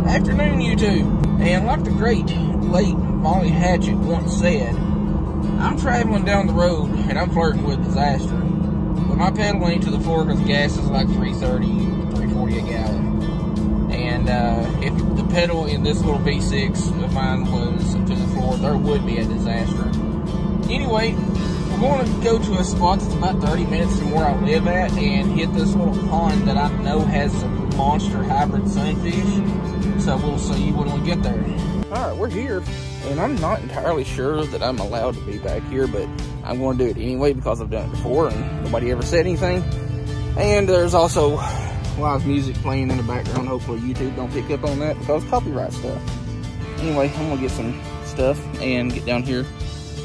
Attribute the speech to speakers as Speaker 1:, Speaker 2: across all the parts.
Speaker 1: Afternoon, YouTube. And like the great late Molly Hatchet once said, I'm traveling down the road and I'm flirting with disaster. But my pedal ain't to the floor because gas is like $3.30, $3.40 a gallon. And if the pedal in this little V6 of mine was to the floor, there would be a disaster. Anyway, we're going to go to a spot that's about 30 minutes from where I live at and hit this little pond that I know has some monster hybrid sunfish. So we'll see when we get there. Alright, we're here, and I'm not entirely sure that I'm allowed to be back here, but I'm going to do it anyway because I've done it before and nobody ever said anything. And there's also live music playing in the background. Hopefully YouTube don't pick up on that because copyright stuff. Anyway, I'm going to get some stuff and get down here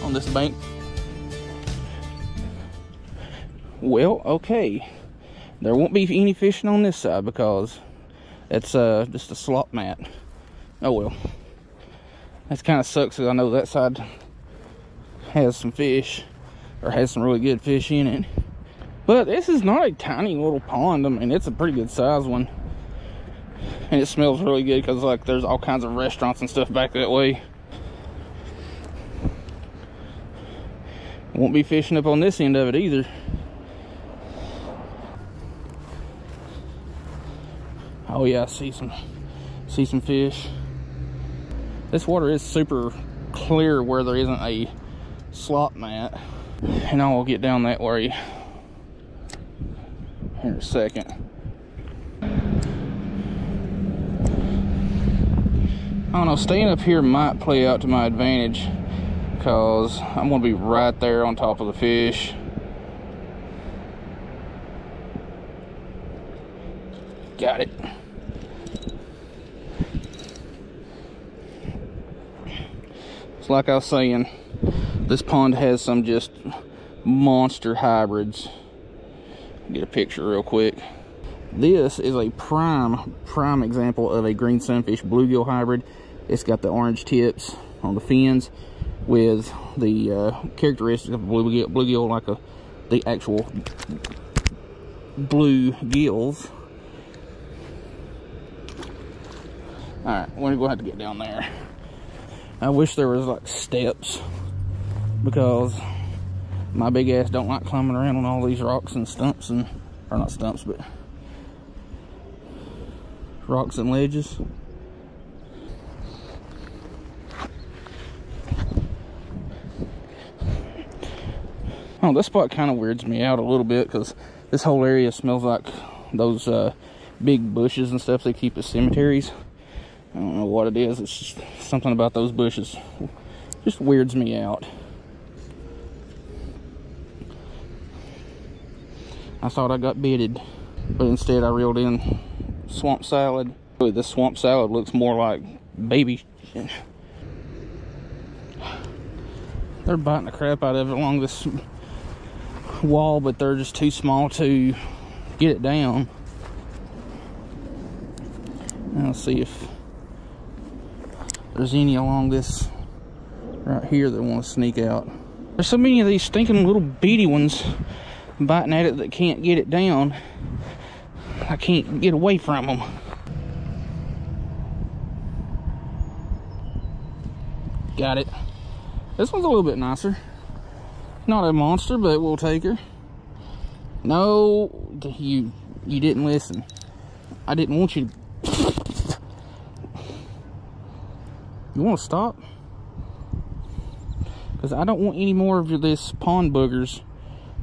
Speaker 1: on this bank. Well, okay. There won't be any fishing on this side because it's just a slop mat. Oh well. That kind of sucks because I know that side has some fish, or has some really good fish in it. But this is not a tiny little pond. I mean, it's a pretty good size one. And it smells really good because like there's all kinds of restaurants and stuff back that way. Won't be fishing up on this end of it either. Oh yeah, I see some fish. This water is super clear where there isn't a slop mat. And I will get down that way here in a second. I don't know, staying up here might play out to my advantage because I'm gonna be right there on top of the fish. Got it. It's like I was saying, this pond has some just monster hybrids. Get a picture real quick. This is a prime example of a green sunfish bluegill hybrid. It's got the orange tips on the fins with the characteristics of bluegill, like the actual blue gills. Alright, we're gonna have to get down there. I wish there was like steps because my big ass don't like climbing around on all these rocks and stumps and, or not stumps, but rocks and ledges. Oh, this spot kind of weirds me out a little bit because this whole area smells like those big bushes and stuff they keep at cemeteries. I don't know what it is. It's just something about those bushes. Just weirds me out. I thought I got bitted, but instead I reeled in swamp salad. Really, this swamp salad looks more like baby shit. They're biting the crap out of it along this wall, but they're just too small to get it down. Now let's see if there's any along this right here that want to sneak out. There's so many of these stinking little beady ones biting at it that can't get it down. I can't get away from them. Got it. This one's a little bit nicer. Not a monster, but we'll take her. No, you didn't listen. I didn't want you to. You want to stop? Because I don't want any more of this pond boogers,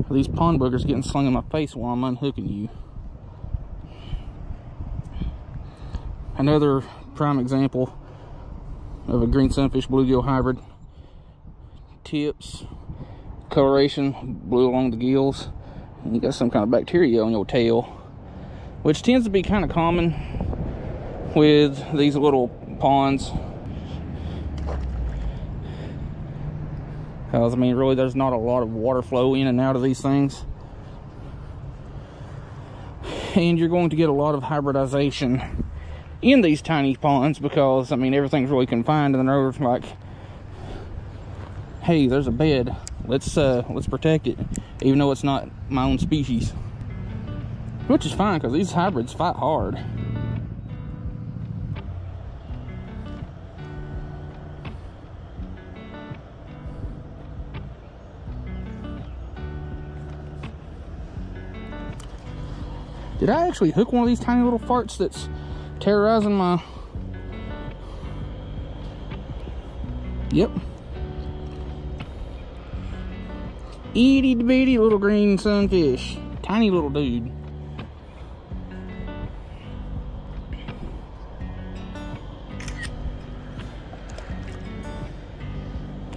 Speaker 1: or these pond boogers getting slung in my face while I'm unhooking you. Another prime example of a green sunfish bluegill hybrid. Tips, coloration, blue along the gills, and you got some kind of bacteria on your tail, which tends to be kind of common with these little ponds. Because, I mean, really, there's not a lot of water flow in and out of these things. And you're going to get a lot of hybridization in these tiny ponds because, I mean, everything's really confined and they're like, hey, there's a bed. Let's protect it, even though it's not my own species. Which is fine, because these hybrids fight hard. Did I actually hook one of these tiny little farts that's terrorizing my... Yep. Itty bitty little green sunfish. Tiny little dude.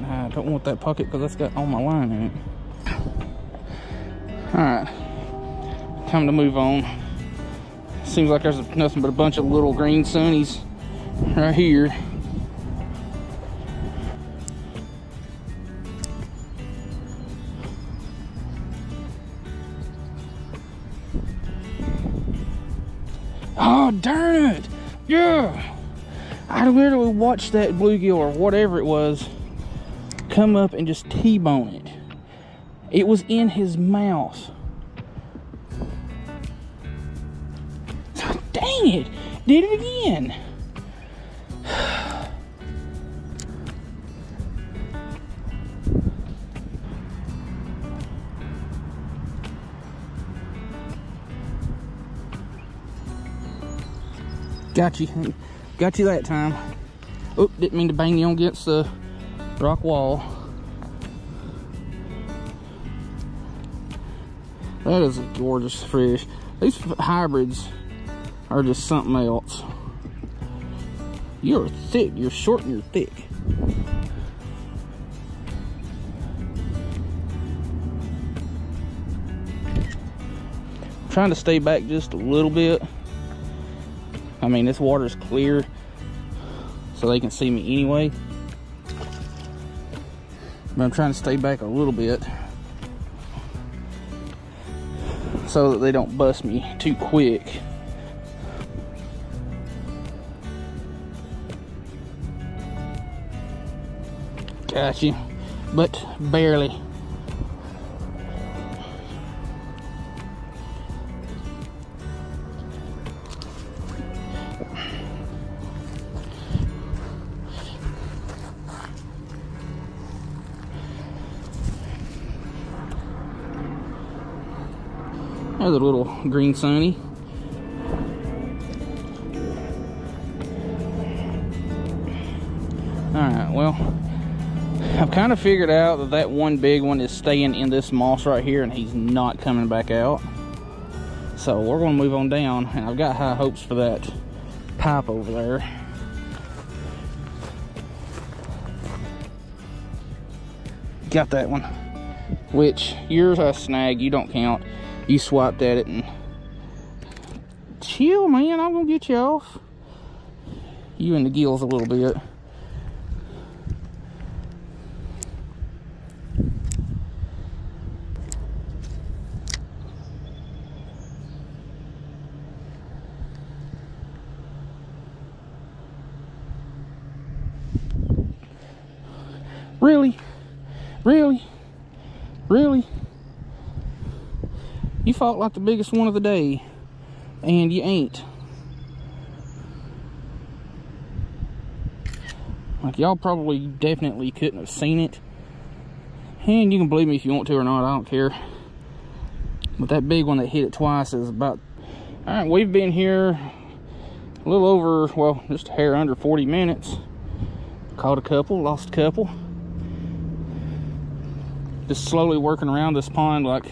Speaker 1: I don't want that pocket because that's got all my line in it. Alright. Time to move on. Seems like there's nothing but a bunch of little green sunnies right here. Oh, darn it! Yeah! I literally watched that bluegill or whatever it was come up and just T-bone it. It was in his mouth. Dang it! Did it again. Got you. Got you that time. Oh, didn't mean to bang you on against the rock wall. That is a gorgeous fish. These hybrids are just something else. You're thick. You're short and you're thick. I'm trying to stay back just a little bit. I mean, this water's clear, so they can see me anyway. But I'm trying to stay back a little bit so that they don't bust me too quick. Got you, but barely. There's a little green sunny. Alright, well, I've kind of figured out that that one big one is staying in this moss right here and he's not coming back out. So we're going to move on down, and I've got high hopes for that pipe over there. Got that one. Which, yours I snagged, you don't count. You swiped at it and... Chill, man, I'm gonna get you off. You in the gills a little bit. Really? Really? Really? You fought like the biggest one of the day, and you ain't. Like, y'all probably definitely couldn't have seen it. And you can believe me if you want to or not, I don't care. But that big one that hit it twice is about... Alright, we've been here a little over, well, just a hair under 40 minutes. Caught a couple, lost a couple. Just slowly working around this pond like...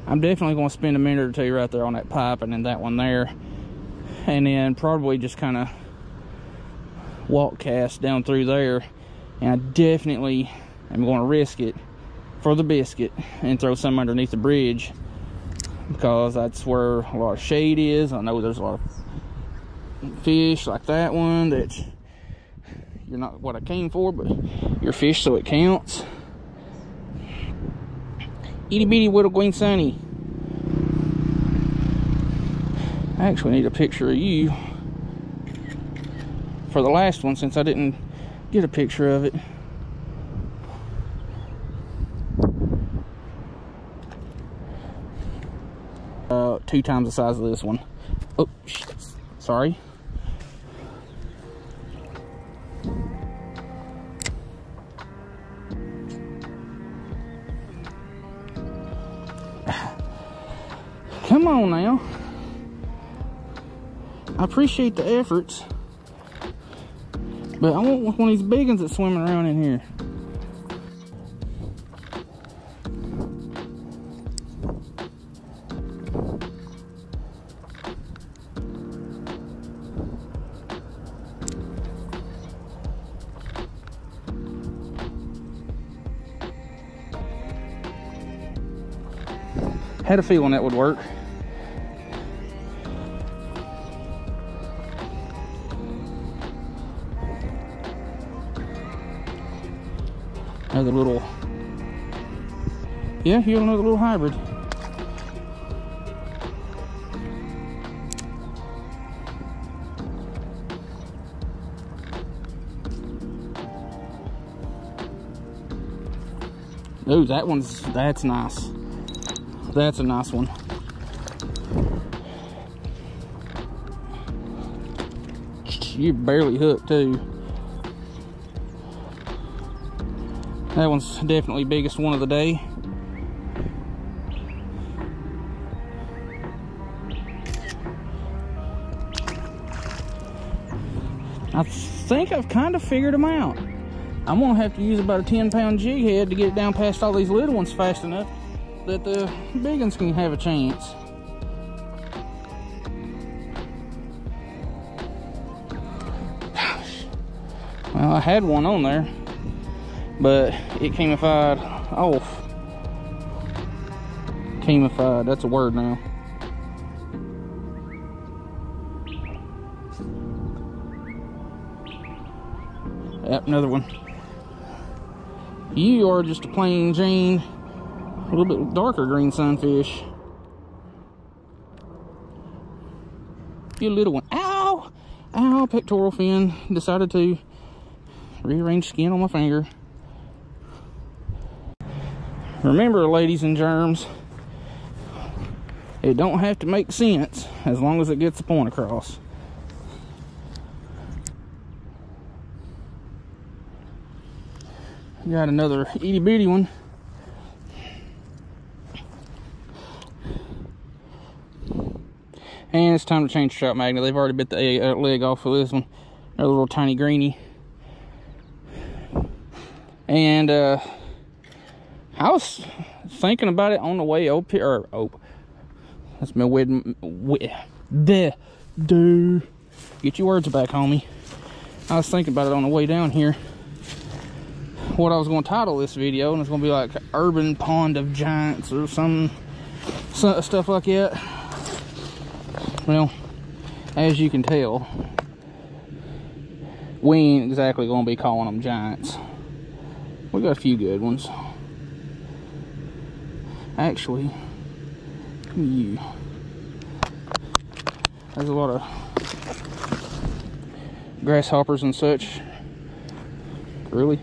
Speaker 1: I'm definitely going to spend a minute or two right there on that pipe and then that one there. And then probably just kind of walk cast down through there. And I definitely am going to risk it for the biscuit and throw some underneath the bridge, because that's where a lot of shade is. I know there's a lot of fish like that one that you're not what I came for, but you're fish, so it counts. Itty bitty little green sunny. I actually need a picture of you for the last one, since I didn't get a picture of it. About 2 times the size of this one. Oh, sorry. on now. I appreciate the efforts, but I want one of these big ones that's swimming around in here. Had a feeling that would work. Another little, yeah, here's another little hybrid. Ooh, that's nice. That's a nice one. You're barely hooked too. That one's definitely biggest one of the day. I think I've kind of figured them out. I'm gonna have to use about a 10-pound jig head to get it down past all these little ones fast enough that the big ones can have a chance. Well, I had one on there, but it camified off. Camified, that's a word now. Yep, another one. You are just a plain Jane, a little bit darker green sunfish. You little one. Ow! Ow, pectoral fin. Decided to rearrange skin on my finger. Remember, ladies and germs, it don't have to make sense as long as it gets the point across. Got another itty bitty one. And it's time to change the trout magnet. They've already bit the leg off of this one. Another little tiny greenie. And I was thinking about it on the way up here. That's my get your words back, homie. I was thinking about it on the way down here, what I was going to title this video, and it's going to be like Urban Pond of Giants or some stuff like that. Well, as you can tell, we ain't exactly going to be calling them giants. We got a few good ones. Actually, there's a lot of grasshoppers and such. Really?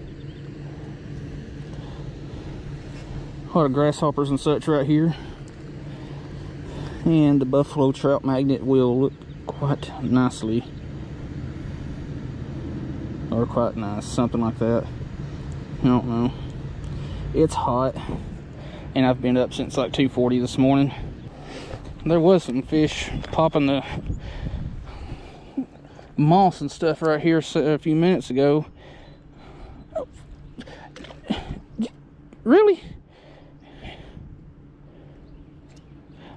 Speaker 1: A lot of grasshoppers and such right here. And the buffalo trout magnet will look quite nicely. Or quite nice, something like that. I don't know. It's hot. And I've been up since like 2:40 this morning. There was some fish popping the moss and stuff right here a few minutes ago. Really?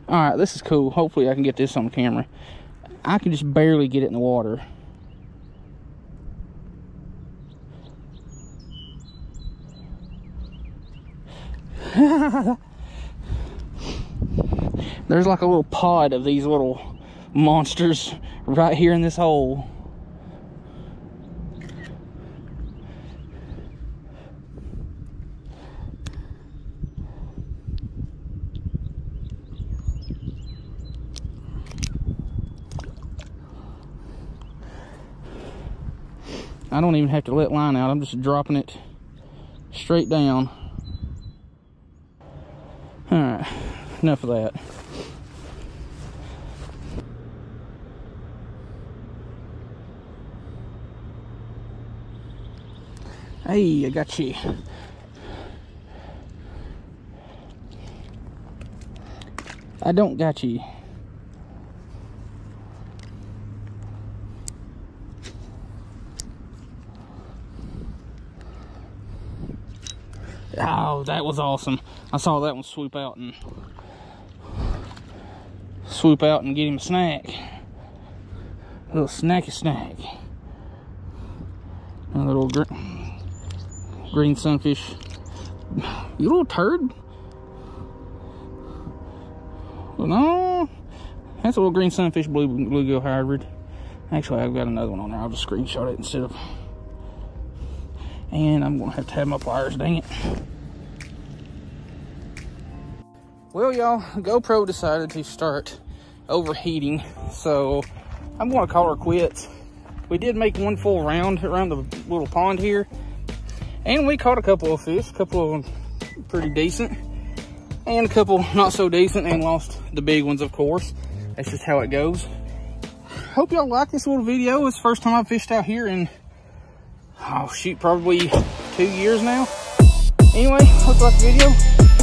Speaker 1: Alright, this is cool. Hopefully I can get this on camera. I can just barely get it in the water. There's like a little pod of these little monsters right here in this hole. I don't even have to let line out. I'm just dropping it straight down. Alright, enough of that. Hey, I got you. I don't got you.
Speaker 2: Oh, that was awesome. I saw that one swoop out and get him a snack. A little snacky snack. A little green sunfish. You little turd. Well, no, that's a little green sunfish bluegill hybrid. Actually, I've got another one on there. I'll just screenshot it instead of. And I'm gonna have to have my pliers, dang it. Well, y'all, GoPro decided to start overheating, so I'm gonna call her quits. We did make one full round around the little pond here, and we caught a couple of fish, a couple of them pretty decent, and a couple not so decent, and lost the big ones, of course. That's just how it goes. Hope y'all like this little video. It's the first time I've fished out here in, oh shoot, probably 2 years now. Anyway, hope you like the video.